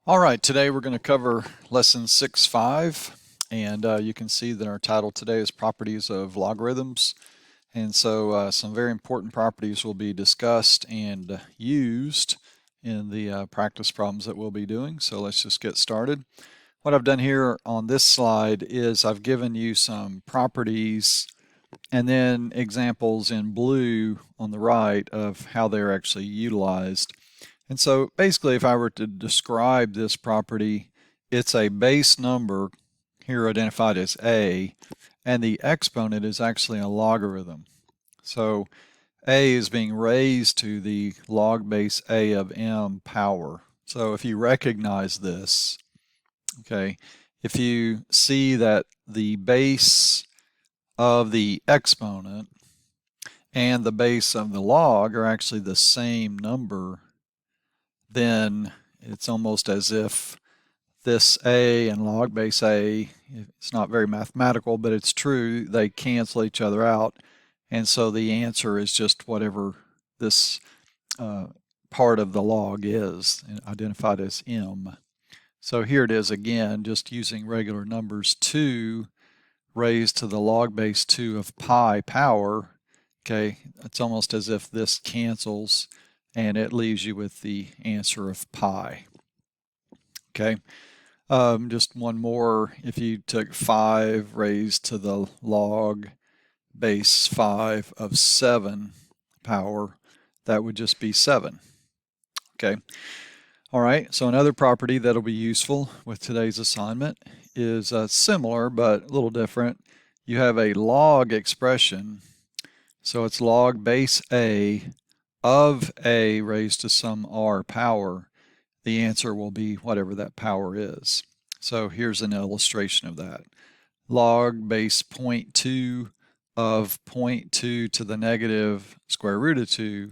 All right, today we're going to cover lesson 6.5, and you can see that our title today is Properties of Logarithms. And so some very important properties will be discussed and used in the practice problems that we'll be doing. So let's just get started. What I've done here on this slide is I've given you some properties and then examples in blue on the right of how they're actually utilized. And so basically, if I were to describe this property, it's a base number here identified as a, and the exponent is actually a logarithm. So a is being raised to the log base a of m power. So if you recognize this, okay, if you see that the base of the exponent and the base of the log are actually the same number, then it's almost as if this a and log base a, it's not very mathematical, but it's true, they cancel each other out. And so the answer is just whatever this part of the log is, identified as m. So here it is again, just using regular numbers, 2 raised to the log base 2 of pi power. Okay, it's almost as if this cancels and it leaves you with the answer of pi. Okay, just one more. If you took 5 raised to the log base 5 of 7 power, that would just be 7. Okay, all right, so another property that'll be useful with today's assignment is similar but a little different. You have a log expression, so it's log base a of a raised to some r power. The answer will be whatever that power is. So here's an illustration of that. Log base 0.2 of 0.2 to the negative square root of 2.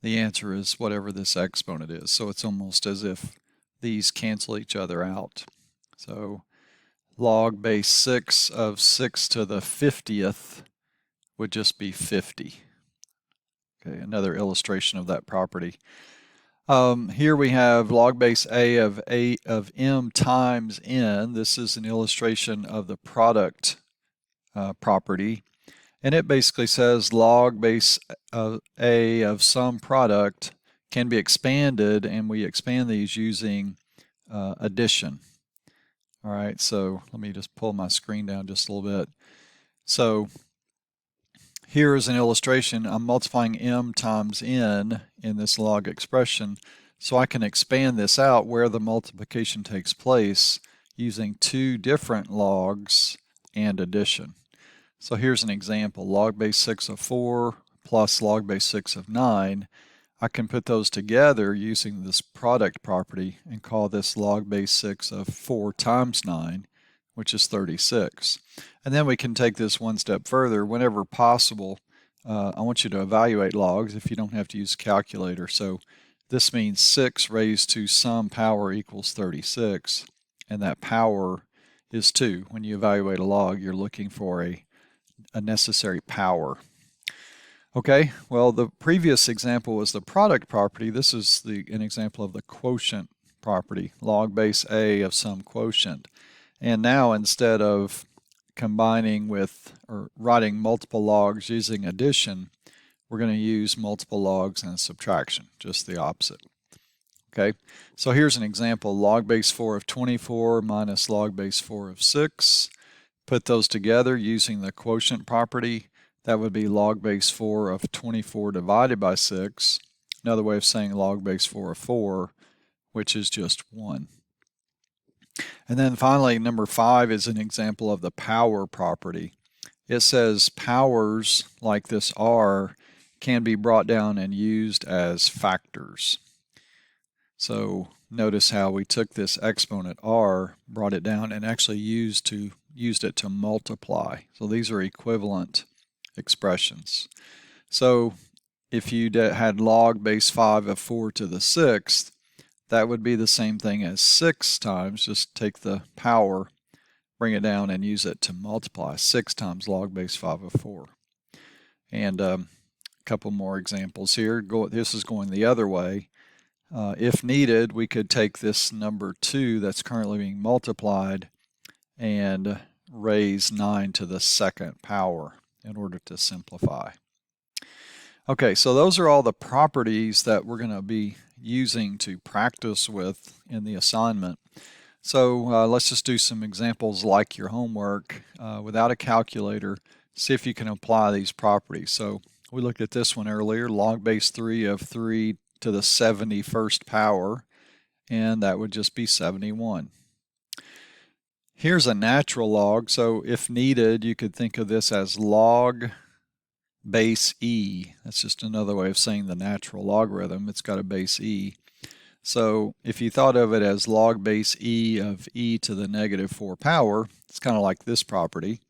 The answer is whatever this exponent is. So it's almost as if these cancel each other out. So log base 6 of 6 to the 50th would just be 50. Okay, another illustration of that property. Here we have log base a of m times n. This is an illustration of the product property. And it basically says log base a of some product can be expanded, and we expand these using addition. All right, so let me just pull my screen down just a little bit. So here is an illustration. I'm multiplying m times n in this log expression, so I can expand this out where the multiplication takes place using two different logs and addition. So here's an example. Log base 6 of 4 plus log base 6 of 9. I can put those together using this product property and call this log base 6 of 4 times 9, which is 36. And then we can take this one step further. Whenever possible, I want you to evaluate logs if you don't have to use a calculator. So this means 6 raised to some power equals 36, and that power is 2. When you evaluate a log, you're looking for a necessary power. Okay, well, the previous example was the product property. This is an example of the quotient property, log base a of some quotient. And now instead of combining with or writing multiple logs using addition, we're going to use multiple logs and subtraction, just the opposite. Okay, so here's an example, log base 4 of 24 minus log base 4 of 6. Put those together using the quotient property. That would be log base 4 of 24 divided by 6. Another way of saying log base 4 of 4, which is just 1. And then finally, number 5 is an example of the power property. It says powers like this r can be brought down and used as factors. So notice how we took this exponent r, brought it down, and actually used it to multiply. So these are equivalent expressions. So if you had log base 5 of 4 to the 6th, that would be the same thing as 6 times, just take the power, bring it down, and use it to multiply. 6 times log base 5 of 4. And a couple more examples here. This is going the other way. If needed, we could take this number 2 that's currently being multiplied and raise 9 to the second power in order to simplify. Okay, so those are all the properties that we're going to be using to practice with in the assignment. So let's just do some examples like your homework without a calculator. See if you can apply these properties. So we looked at this one earlier, log base 3 of 3 to the 71st power, and that would just be 71. Here's a natural log, so if needed, you could think of this as log base e. That's just another way of saying the natural logarithm. It's got a base e. So if you thought of it as log base e of e to the negative 4 power, it's kind of like this property,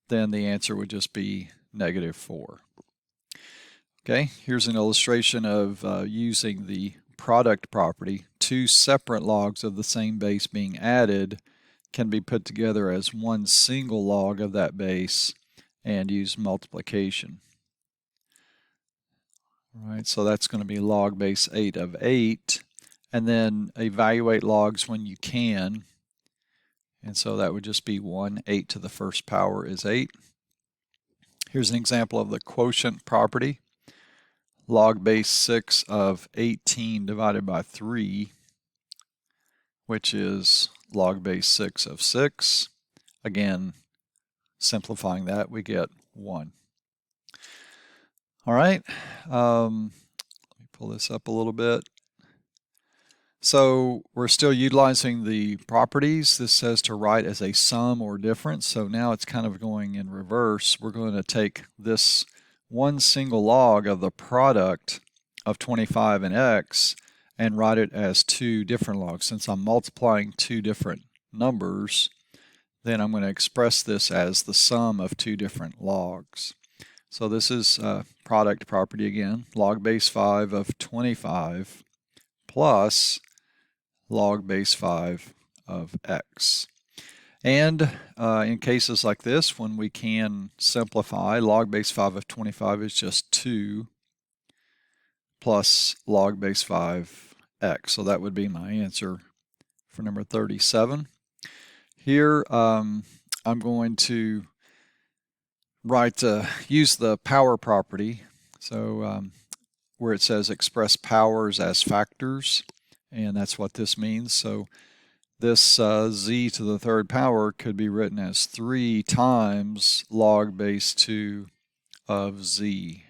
then the answer would just be negative 4. Okay, here's an illustration of using the product property. Two separate logs of the same base being added can be put together as one single log of that base and use multiplication. All right, so that's going to be log base 8 of 8, and then evaluate logs when you can. And so that would just be 1. 8 to the first power is 8. Here's an example of the quotient property. Log base 6 of 18 divided by 3, which is log base 6 of 6. Again, simplifying that, we get 1. All right, let me pull this up a little bit. So we're still utilizing the properties. This says to write as a sum or difference. So now it's kind of going in reverse. We're going to take this one single log of the product of 25 and x and write it as two different logs. Since I'm multiplying two different numbers, then I'm going to express this as the sum of two different logs. So this is product property again, log base 5 of 25 plus log base 5 of x. And in cases like this, when we can simplify, log base 5 of 25 is just 2 plus log base 5x. So that would be my answer for number 37. Here I'm going to use the power property. So where it says express powers as factors, and that's what this means. So this z to the third power could be written as 3 times log base 2 of z.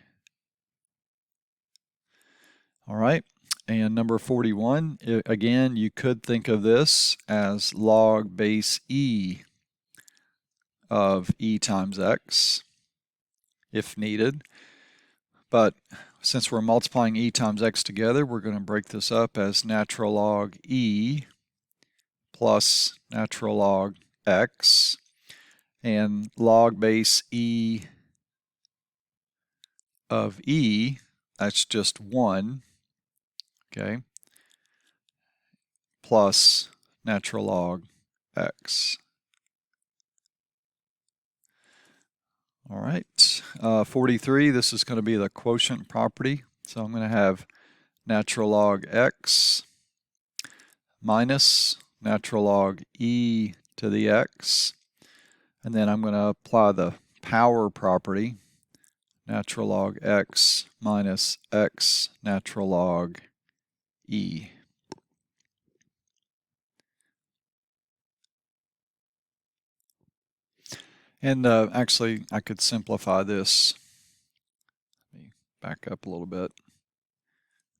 All right, and number 41, again, you could think of this as log base e of e times x if needed. But since we're multiplying e times x together, we're going to break this up as natural log e plus natural log x, and log base e of e, that's just 1, okay, plus natural log x. All right, 43, this is going to be the quotient property. So I'm going to have natural log x minus natural log e to the x, and then I'm going to apply the power property, natural log x minus x natural log e. And actually, I could simplify this. Let me back up a little bit.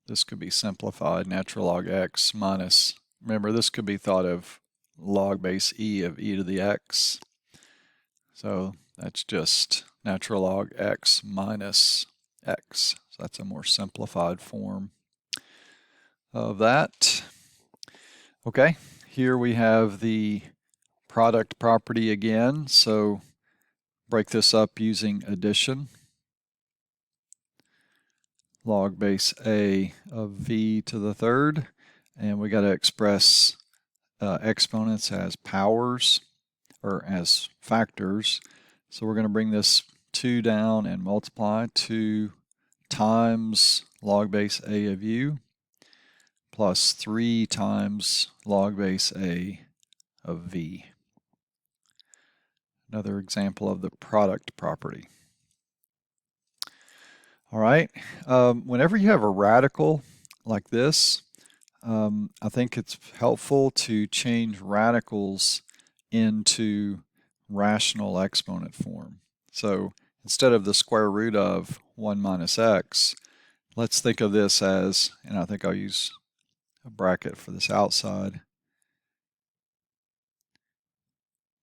This could be simplified, natural log x minus, remember this could be thought of log base e of e to the x. So that's just natural log x minus x. So that's a more simplified form of that. Okay, here we have the product property again. So break this up using addition. Log base a of v to the third, and we got to express exponents as powers or as factors. So we're going to bring this 2 down and multiply 2 times log base a of u plus 3 times log base A of V. Another example of the product property. All right, whenever you have a radical like this, I think it's helpful to change radicals into rational exponent form. So instead of the square root of 1 minus x, let's think of this as, and I think I'll use a bracket for this outside,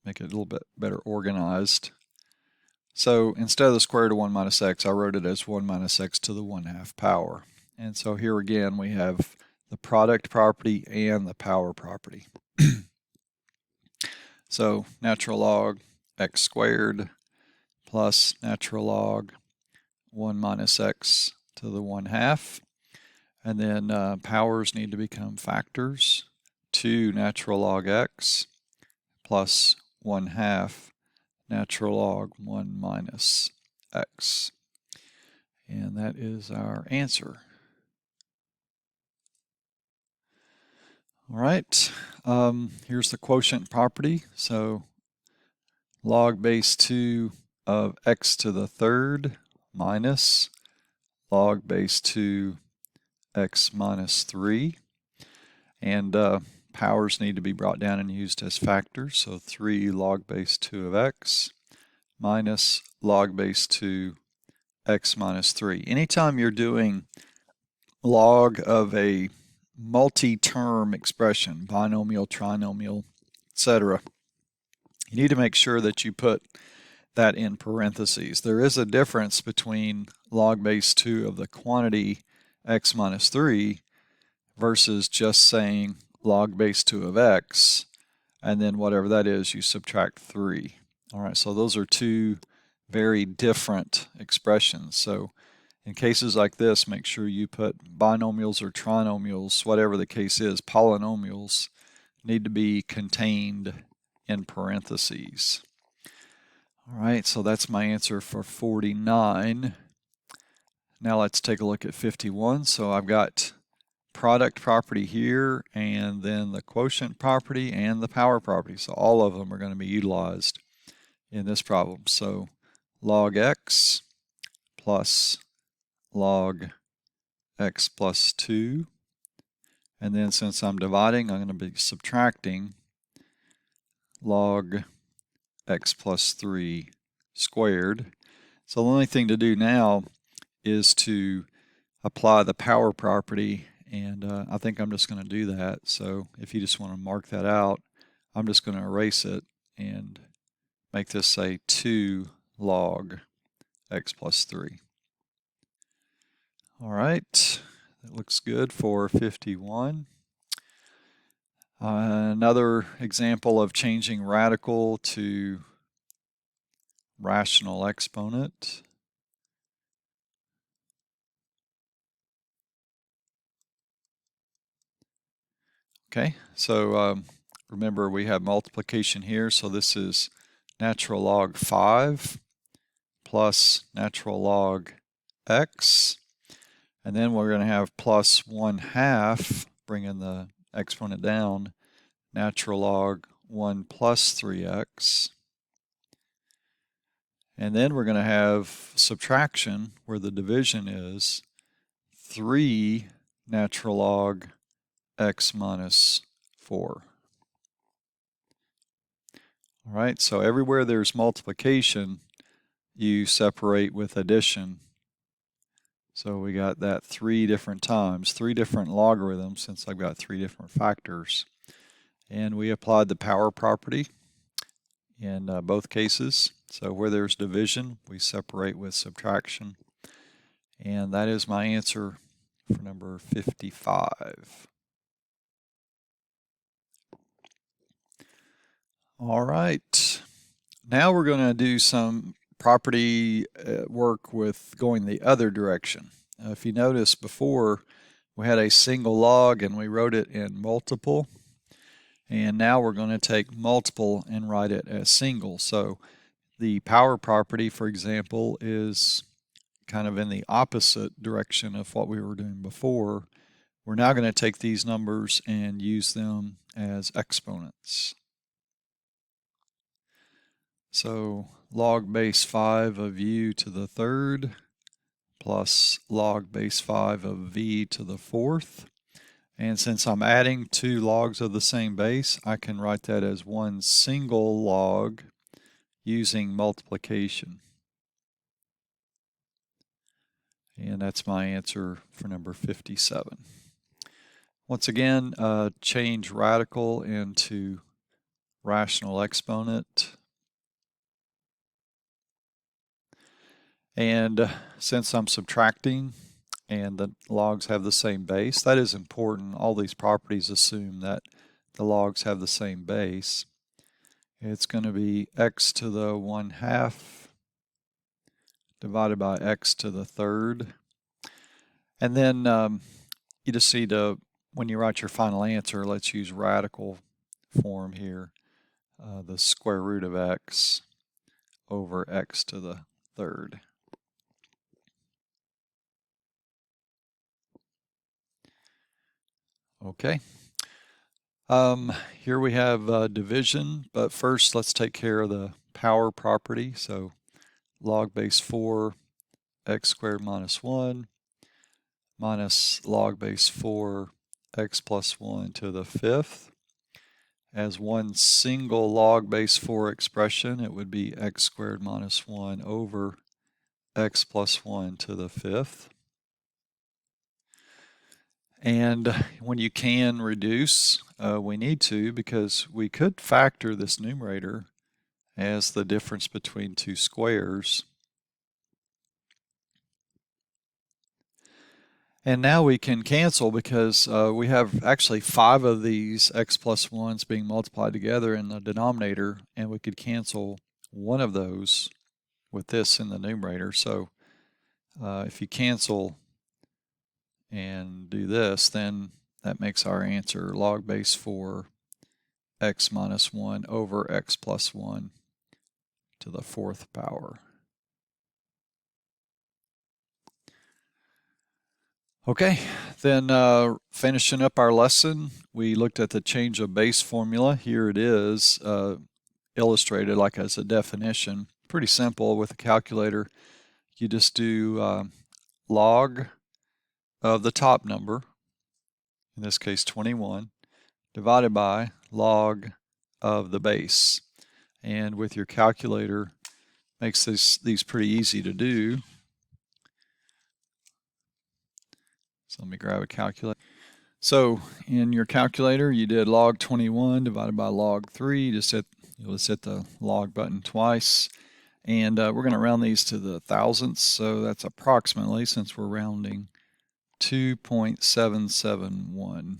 make it a little bit better organized. So instead of the square root of 1 minus x, I wrote it as 1 minus x to the 1/2 power. And so here again we have the product property and the power property. So natural log x squared plus natural log 1 minus x to the 1/2. And then powers need to become factors. 2 natural log x plus 1/2 natural log 1 minus x. And that is our answer. All right, here's the quotient property. So log base 2 of x to the 3rd minus log base 2 x minus 3. And powers need to be brought down and used as factors. So 3 log base 2 of x minus log base 2 x minus 3. Anytime you're doing log of a multi-term expression, binomial, trinomial, etc., you need to make sure that you put that in parentheses. There is a difference between log base 2 of the quantity x minus 3 versus just saying log base 2 of x, and then whatever that is, you subtract 3. All right, so those are two very different expressions. So in cases like this, make sure you put binomials or trinomials, whatever the case is, polynomials need to be contained in parentheses. All right, so that's my answer for 49. Now let's take a look at 51. So I've got product property here, and then the quotient property and the power property. So all of them are going to be utilized in this problem. So log x plus log x plus 2. And then since I'm dividing, I'm going to be subtracting log x plus 3 squared. So the only thing to do now is to apply the power property, and I think I'm just going to do that. So if you just want to mark that out, I'm just going to erase it and make this say 2 log x plus 3. All right, that looks good for 51. Another example of changing radical to rational exponent. Okay, so remember we have multiplication here, so this is natural log 5 plus natural log x, and then we're going to have plus 1/2, bringing the exponent down, natural log 1 plus 3x, and then we're going to have subtraction where the division is 3 natural log x minus 4. All right, so everywhere there's multiplication, you separate with addition. So we got that 3 different times, 3 different logarithms, since I've got 3 different factors. And we applied the power property in both cases. So where there's division, we separate with subtraction. And that is my answer for number 55. All right, now we're going to do some property work with going the other direction. If you notice before, we had a single log and we wrote it in multiple, and now we're going to take multiple and write it as single. So the power property, for example, is kind of in the opposite direction of what we were doing before. We're now going to take these numbers and use them as exponents. So log base 5 of u to the third plus log base 5 of v to the fourth. And since I'm adding two logs of the same base, I can write that as one single log using multiplication. And that's my answer for number 57. Once again, change radical into rational exponent. And since I'm subtracting and the logs have the same base, that is important. All these properties assume that the logs have the same base. It's going to be x to the 1/2 divided by x to the third. And then you just see when you write your final answer, let's use radical form here. The square root of x over x to the third. Okay. Here we have division, but first let's take care of the power property. So log base 4 x squared minus 1 minus log base 4 x plus 1 to the fifth. As one single log base 4 expression, it would be x squared minus 1 over x plus 1 to the fifth. And when you can reduce, we need to, because we could factor this numerator as the difference between two squares. And now we can cancel because we have actually 5 of these x plus 1s being multiplied together in the denominator, and we could cancel one of those with this in the numerator. So if you cancel and do this, then that makes our answer log base 4 x minus 1 over x plus 1 to the fourth power. Okay, then finishing up our lesson, we looked at the change of base formula. Here it is illustrated like as a definition. Pretty simple with a calculator. You just do log of the top number, in this case 21, divided by log of the base. And with your calculator, makes these pretty easy to do. So let me grab a calculator. So in your calculator, you did log 21 divided by log 3. You'll just hit the log button twice. And we're going to round these to the thousandths. So that's approximately, since we're rounding, 2.771.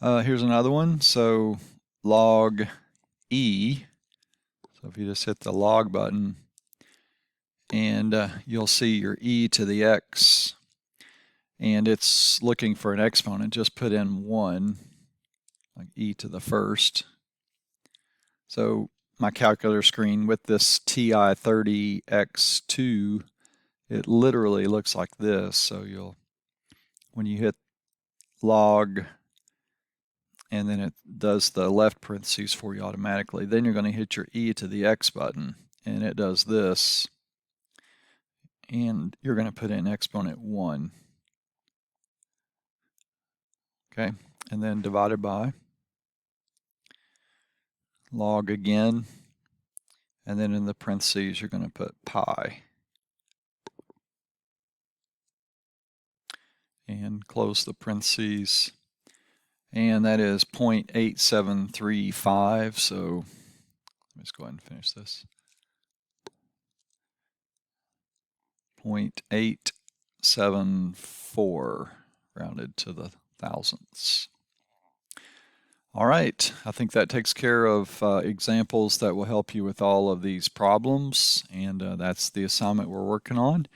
Here's another one. So log E. So if you just hit the log button, and you'll see your e to the x, and it's looking for an exponent. Just put in 1, like e to the first. So my calculator screen with this TI30X2, it literally looks like this. So when you hit log, and then it does the left parentheses for you automatically, then you're going to hit your e to the x button, and it does this. And you're going to put in exponent 1. Okay, and then divided by log again, and then in the parentheses you're going to put pi. And close the parentheses, and that is 0.8735, so let's go ahead and finish this. 0.874 rounded to the thousandths. All right, I think that takes care of examples that will help you with all of these problems, and that's the assignment we're working on.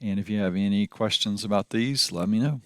And if you have any questions about these, let me know.